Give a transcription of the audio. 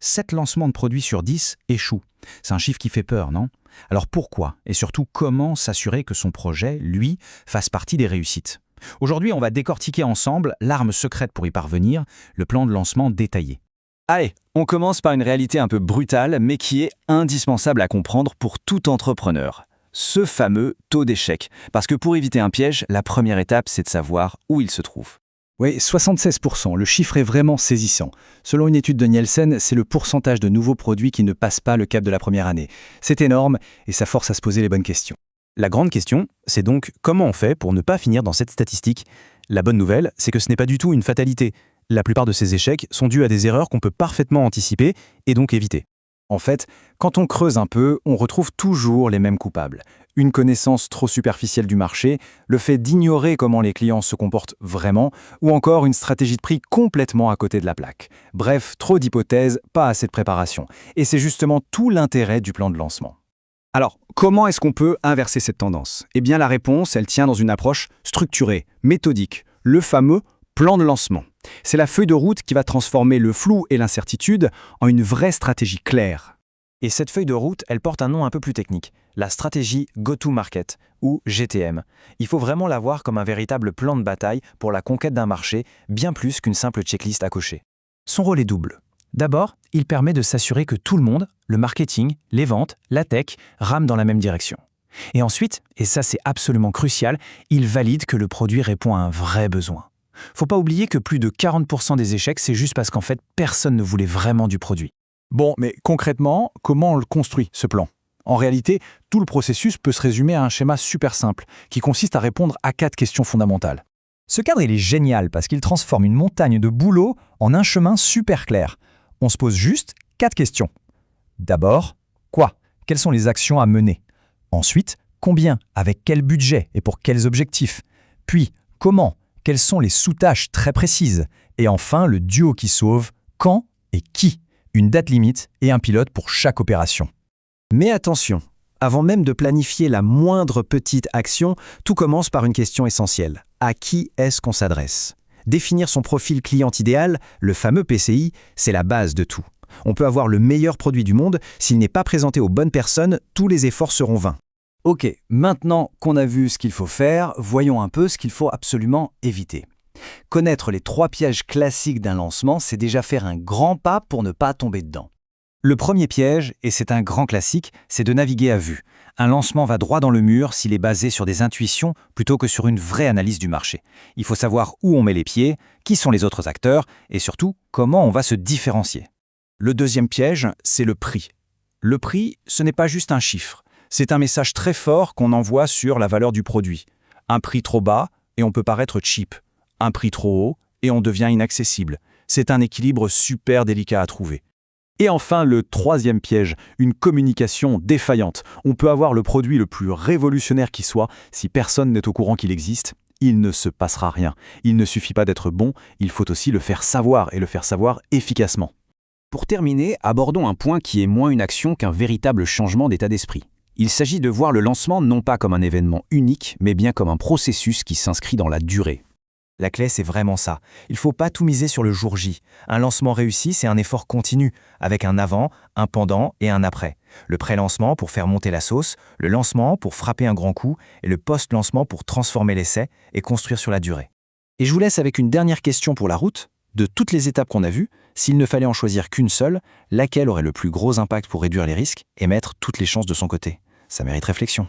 7 lancements de produits sur 10 échouent. C'est un chiffre qui fait peur, non? Alors pourquoi? Et surtout, comment s'assurer que son projet, lui, fasse partie des réussites? Aujourd'hui, on va décortiquer ensemble l'arme secrète pour y parvenir, le plan de lancement détaillé. Allez, on commence par une réalité un peu brutale, mais qui est indispensable à comprendre pour tout entrepreneur. Ce fameux taux d'échec. Parce que pour éviter un piège, la première étape, c'est de savoir où il se trouve. Oui, 76%, le chiffre est vraiment saisissant. Selon une étude de Nielsen, c'est le pourcentage de nouveaux produits qui ne passent pas le cap de la première année. C'est énorme et ça force à se poser les bonnes questions. La grande question, c'est donc comment on fait pour ne pas finir dans cette statistique? La bonne nouvelle, c'est que ce n'est pas du tout une fatalité. La plupart de ces échecs sont dus à des erreurs qu'on peut parfaitement anticiper et donc éviter. En fait, quand on creuse un peu, on retrouve toujours les mêmes coupables. Une connaissance trop superficielle du marché, le fait d'ignorer comment les clients se comportent vraiment, ou encore une stratégie de prix complètement à côté de la plaque. Bref, trop d'hypothèses, pas assez de préparation. Et c'est justement tout l'intérêt du plan de lancement. Alors, comment est-ce qu'on peut inverser cette tendance? Eh bien, la réponse, elle tient dans une approche structurée, méthodique, le fameux plan de lancement. C'est la feuille de route qui va transformer le flou et l'incertitude en une vraie stratégie claire. Et cette feuille de route, elle porte un nom un peu plus technique, la stratégie Go-to-Market, ou GTM. Il faut vraiment la voir comme un véritable plan de bataille pour la conquête d'un marché, bien plus qu'une simple checklist à cocher. Son rôle est double. D'abord, il permet de s'assurer que tout le monde, le marketing, les ventes, la tech, rament dans la même direction. Et ensuite, et ça c'est absolument crucial, il valide que le produit répond à un vrai besoin. Faut pas oublier que plus de 40% des échecs, c'est juste parce qu'en fait, personne ne voulait vraiment du produit. Bon, mais concrètement, comment on le construit, ce plan? En réalité, tout le processus peut se résumer à un schéma super simple, qui consiste à répondre à 4 questions fondamentales. Ce cadre, il est génial parce qu'il transforme une montagne de boulot en un chemin super clair. On se pose juste 4 questions. D'abord, quoi? Quelles sont les actions à mener? Ensuite, combien? Avec quel budget et pour quels objectifs? Puis, comment? Quelles sont les sous-tâches très précises? Et enfin, le duo qui sauve, quand et qui? Une date limite et un pilote pour chaque opération. Mais attention, avant même de planifier la moindre petite action, tout commence par une question essentielle. À qui est-ce qu'on s'adresse? Définir son profil client idéal, le fameux PCI, c'est la base de tout. On peut avoir le meilleur produit du monde, s'il n'est pas présenté aux bonnes personnes, tous les efforts seront vains. Ok, maintenant qu'on a vu ce qu'il faut faire, voyons un peu ce qu'il faut absolument éviter. Connaître les 3 pièges classiques d'un lancement, c'est déjà faire un grand pas pour ne pas tomber dedans. Le premier piège, et c'est un grand classique, c'est de naviguer à vue. Un lancement va droit dans le mur s'il est basé sur des intuitions plutôt que sur une vraie analyse du marché. Il faut savoir où on met les pieds, qui sont les autres acteurs, et surtout, comment on va se différencier. Le deuxième piège, c'est le prix. Le prix, ce n'est pas juste un chiffre. C'est un message très fort qu'on envoie sur la valeur du produit. Un prix trop bas, et on peut paraître cheap. Un prix trop haut, et on devient inaccessible. C'est un équilibre super délicat à trouver. Et enfin, le troisième piège, une communication défaillante. On peut avoir le produit le plus révolutionnaire qui soit, si personne n'est au courant qu'il existe, il ne se passera rien. Il ne suffit pas d'être bon, il faut aussi le faire savoir, et le faire savoir efficacement. Pour terminer, abordons un point qui est moins une action qu'un véritable changement d'état d'esprit. Il s'agit de voir le lancement non pas comme un événement unique, mais bien comme un processus qui s'inscrit dans la durée. La clé, c'est vraiment ça. Il ne faut pas tout miser sur le jour J. Un lancement réussi, c'est un effort continu, avec un avant, un pendant et un après. Le pré-lancement pour faire monter la sauce, le lancement pour frapper un grand coup, et le post-lancement pour transformer l'essai et construire sur la durée. Et je vous laisse avec une dernière question pour la route. De toutes les étapes qu'on a vues, s'il ne fallait en choisir qu'une seule, laquelle aurait le plus gros impact pour réduire les risques et mettre toutes les chances de son côté? Ça mérite réflexion.